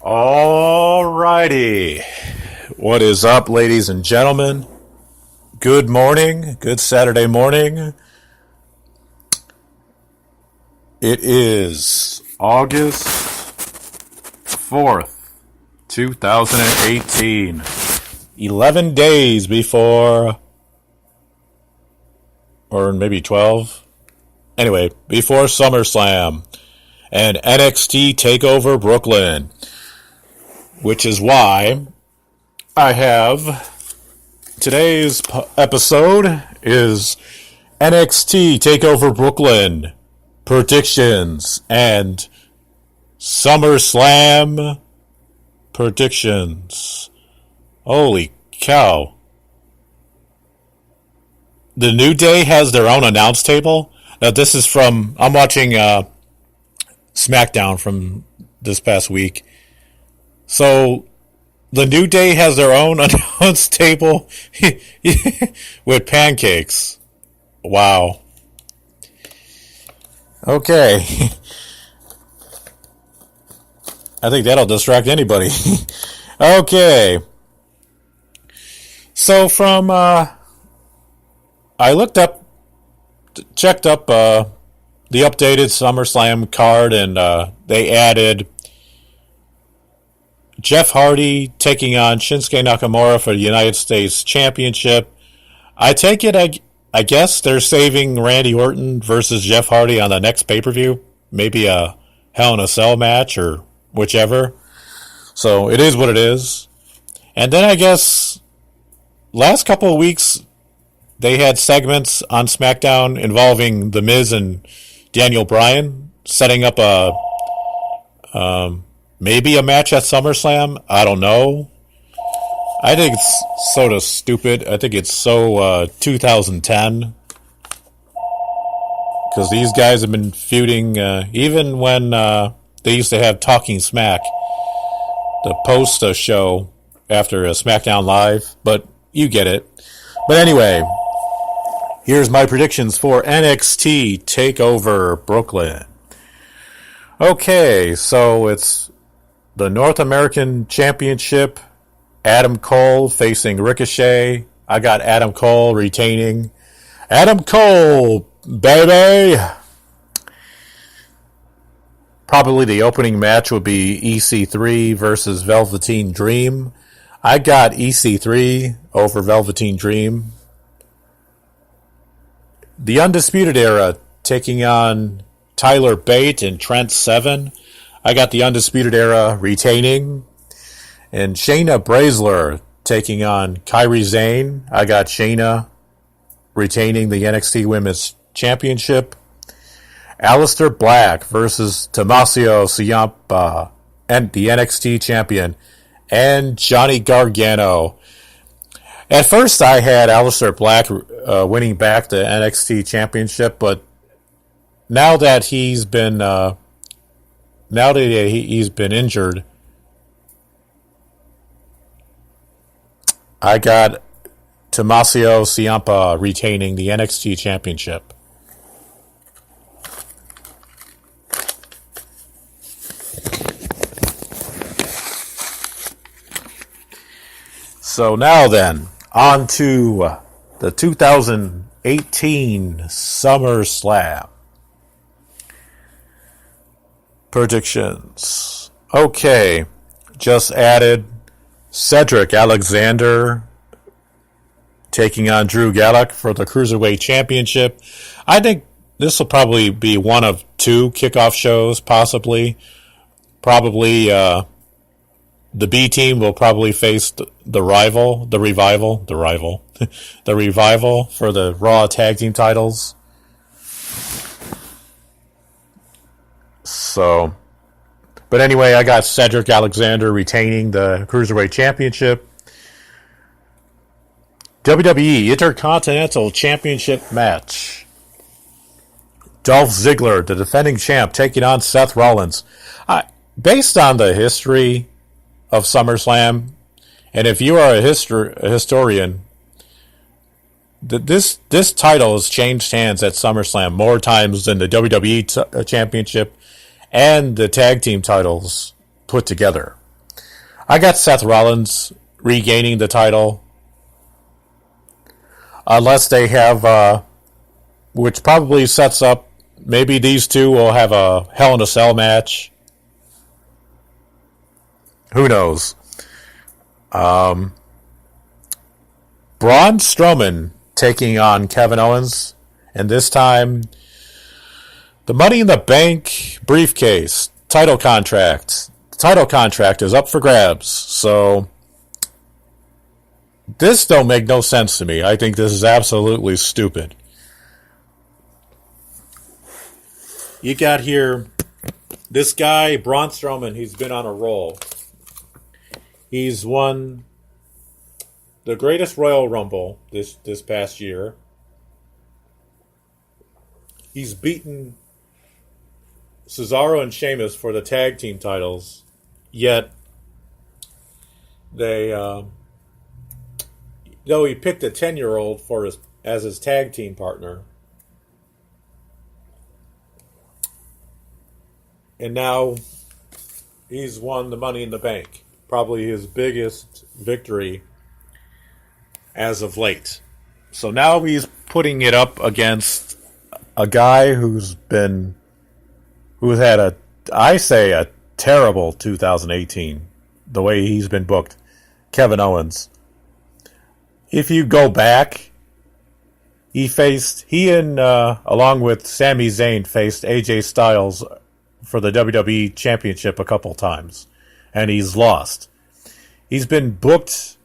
Alrighty. What is up, ladies and gentlemen? Good morning. Good Saturday morning. It is August 4th, 2018. 11 days before, or maybe 12. Anyway, before SummerSlam and NXT Takeover Brooklyn. Which is why I have today's episode is NXT Takeover Brooklyn predictions and SummerSlam predictions. Holy cow. The New Day has their own announce table. Now this is from, I'm watching SmackDown from this past week. So, the New Day has their own announce table with pancakes. Wow. Okay. I think that'll distract anybody. Okay. So, from, I checked up the updated SummerSlam card, and they added Jeff Hardy taking on Shinsuke Nakamura for the United States Championship. I take it, I guess they're saving Randy Orton versus Jeff Hardy on the next pay-per-view. Maybe a Hell in a Cell match or whichever. So it is what it is. And then I guess last couple of weeks they had segments on SmackDown involving The Miz and Daniel Bryan setting up maybe a match at SummerSlam. I don't know. I think it's sort of stupid. I think it's so 2010. Because these guys have been feuding even when they used to have Talking Smack, the post show after a SmackDown Live. But you get it. But anyway, here's my predictions for NXT TakeOver Brooklyn. Okay, so it's the North American Championship, Adam Cole facing Ricochet. I got Adam Cole retaining. Adam Cole, baby! Probably the opening match would be EC3 versus Velveteen Dream. I got EC3 over Velveteen Dream. The Undisputed Era taking on Tyler Bate and Trent Seven. I got the Undisputed Era retaining. And Shayna Baszler taking on Kairi Sane. I got Shayna retaining the NXT Women's Championship. Aleister Black versus Tommaso Ciampa and the NXT Champion. And Johnny Gargano. At first I had Aleister Black winning back the NXT Championship, but now that he's been injured, I got Tommaso Ciampa retaining the NXT Championship. So now then, on to the 2018 SummerSlam predictions. Okay, just added Cedric Alexander taking on Drew Gulak for the Cruiserweight Championship. I think this will probably be one of two kickoff shows, possibly. Probably the B team will probably face the Revival for the Raw Tag Team titles. So, but anyway, I got Cedric Alexander retaining the Cruiserweight Championship. WWE Intercontinental Championship match. Dolph Ziggler, the defending champ, taking on Seth Rollins. Based on the history of SummerSlam, and if you are a historian, This title has changed hands at SummerSlam more times than the WWE Championship and the tag team titles put together. I got Seth Rollins regaining the title, unless they have, which probably sets up, maybe these two will have a Hell in a Cell match. Who knows? Braun Strowman taking on Kevin Owens, and this time the Money in the Bank briefcase title contract. The title contract is up for grabs, so this don't make no sense to me. I think this is absolutely stupid. You got here this guy, Braun Strowman, he's been on a roll. He's won the greatest Royal Rumble this past year. He's beaten Cesaro and Sheamus for the tag team titles, yet they, though he picked a 10-year-old as his tag team partner, and now he's won the Money in the Bank, probably his biggest victory as of late. So now he's putting it up against a guy who's had a terrible 2018, the way he's been booked, Kevin Owens. If you go back, he along with Sami Zayn, faced AJ Styles for the WWE Championship a couple times, and he's lost. He's been booked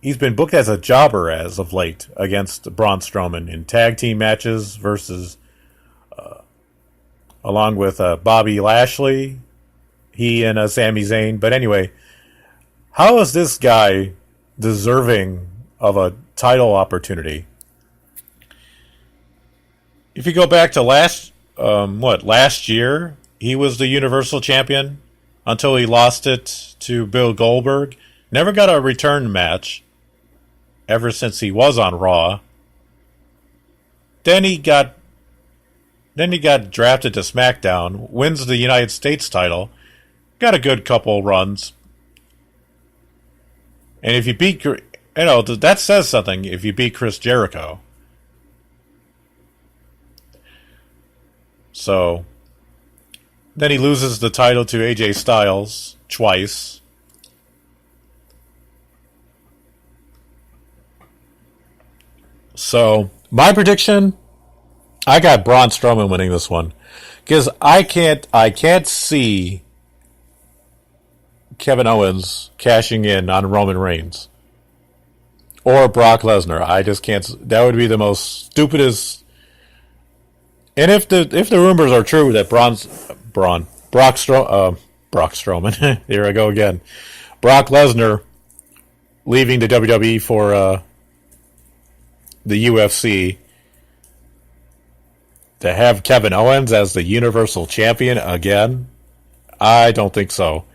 he's been booked as a jobber as of late against Braun Strowman in tag team matches versus along with Bobby Lashley, he and Sami Zayn. But anyway, how is this guy deserving of a title opportunity? If you go back to last year, he was the Universal Champion until he lost it to Bill Goldberg. Never got a return match ever since he was on Raw. Then he got drafted to SmackDown, wins the United States title, got a good couple runs. And if you beat, that says something if you beat Chris Jericho. So then he loses the title to AJ Styles twice. So my prediction, I got Braun Strowman winning this one, because I can't see Kevin Owens cashing in on Roman Reigns or Brock Lesnar. I just can't. That would be the most stupidest. And if the rumors are true that Brock Strowman, here I go again, Brock Lesnar leaving the WWE for the UFC, to have Kevin Owens as the Universal Champion again, I don't think so.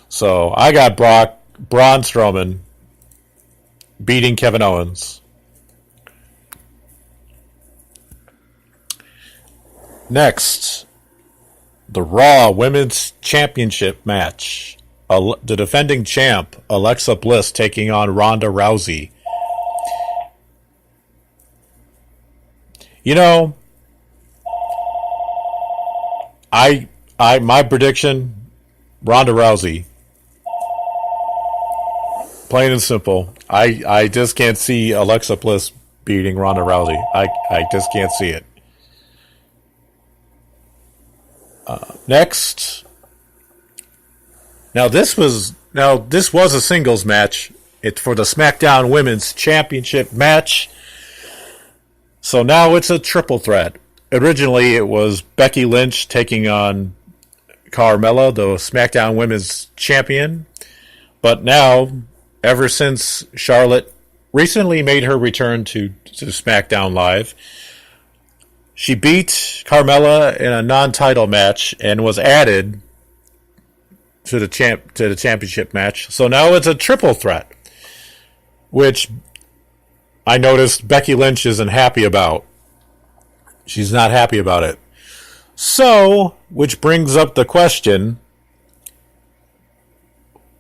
So I got Braun Strowman beating Kevin Owens. Next, the Raw Women's Championship match. The defending champ, Alexa Bliss, taking on Ronda Rousey. My prediction, Ronda Rousey. Plain and simple. I just can't see Alexa Bliss beating Ronda Rousey. I just can't see it. Next. Now this was a singles match. It's for the SmackDown Women's Championship match. So now it's a triple threat. Originally it was Becky Lynch taking on Carmella, the SmackDown Women's Champion. But now, ever since Charlotte recently made her return to SmackDown Live, she beat Carmella in a non-title match and was added to the championship match. So now it's a triple threat. which I noticed Becky Lynch isn't happy about. She's not happy about it. So, which brings up the question,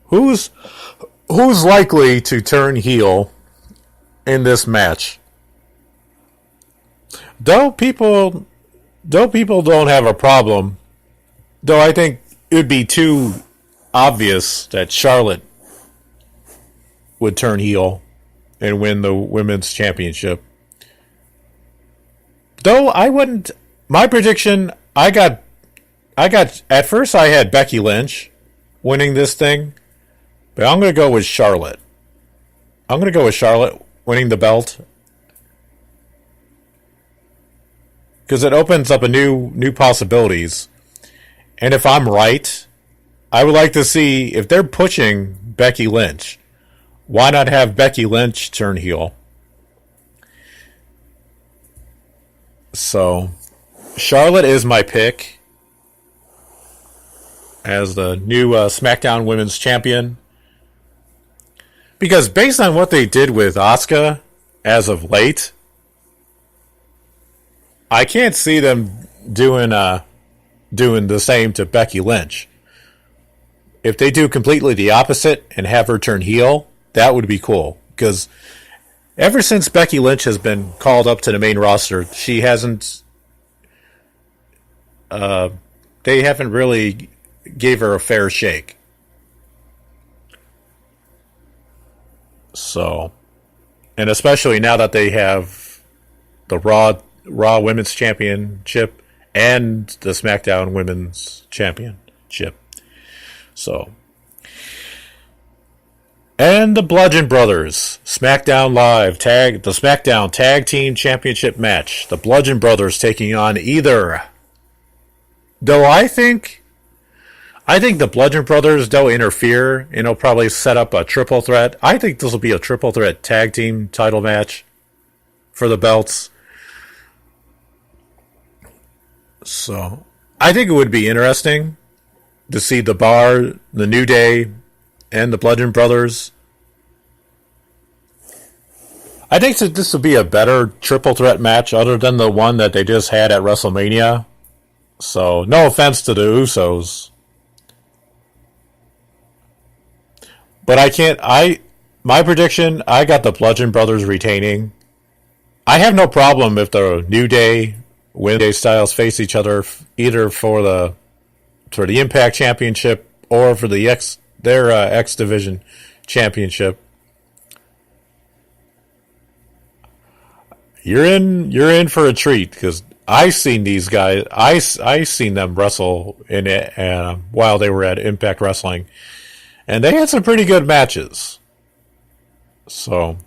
who's likely to turn heel in this match? Though people don't have a problem, though I think it would be too obvious that Charlotte would turn heel and win the women's championship. Though I wouldn't. My prediction, I got. At first, I had Becky Lynch winning this thing, but I'm going to go with Charlotte. I'm going to go with Charlotte winning the belt because it opens up a new possibilities. And if I'm right, I would like to see if they're pushing Becky Lynch. Why not have Becky Lynch turn heel? So, Charlotte is my pick as the new SmackDown Women's Champion. Because based on what they did with Asuka as of late, I can't see them doing the same to Becky Lynch. If they do completely the opposite and have her turn heel, that would be cool. Because ever since Becky Lynch has been called up to the main roster, she hasn't. They haven't really gave her a fair shake. So, and especially now that they have the Raw Women's Championship and the SmackDown Women's Championship. So, and the Bludgeon Brothers SmackDown Live the SmackDown Tag Team Championship match. The Bludgeon Brothers taking on either. Though I think the Bludgeon Brothers don't interfere and they'll probably set up a triple threat. I think this will be a triple threat tag team title match for the belts. So, I think it would be interesting to see the Bar, the New Day, and the Bludgeon Brothers. I think that this would be a better triple threat match other than the one that they just had at WrestleMania. So, no offense to the Usos. But my prediction, I got the Bludgeon Brothers retaining. I have no problem if the New Day, Wednesday Styles face each other either for the Impact Championship or for their X Division Championship. You're in for a treat because I've seen these guys. I seen them wrestle in it while they were at Impact Wrestling, and they had some pretty good matches. So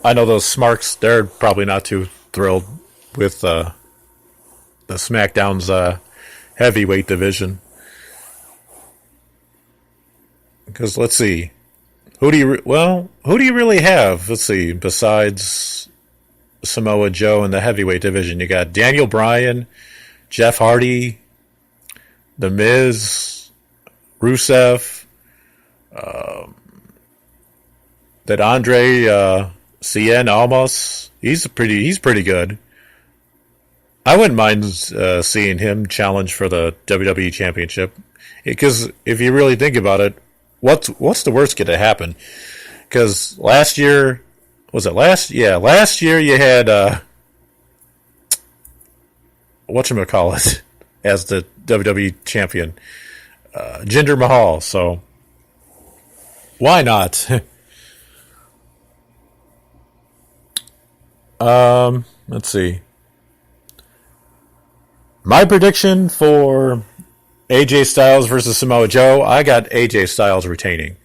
I know those Smarks. They're probably not too thrilled with the SmackDown's heavyweight division. Because let's see, who do you really have? Let's see, besides Samoa Joe in the heavyweight division, you got Daniel Bryan, Jeff Hardy, The Miz, Rusev, that Andre Cien Almas. He's pretty good. I wouldn't mind seeing him challenge for the WWE Championship, because if you really think about it, what's the worst going to happen? Because last year Last year you had whatchamacallit as the WWE champion, Jinder Mahal. So why not? Let's see. My prediction for AJ Styles versus Samoa Joe, I got AJ Styles retaining.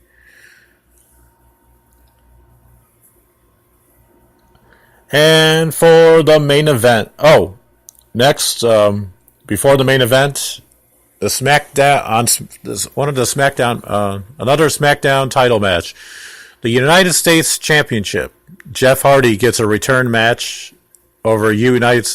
And for the main event, next, before the main event, the another SmackDown title match, the United States Championship. Jeff Hardy gets a return match over United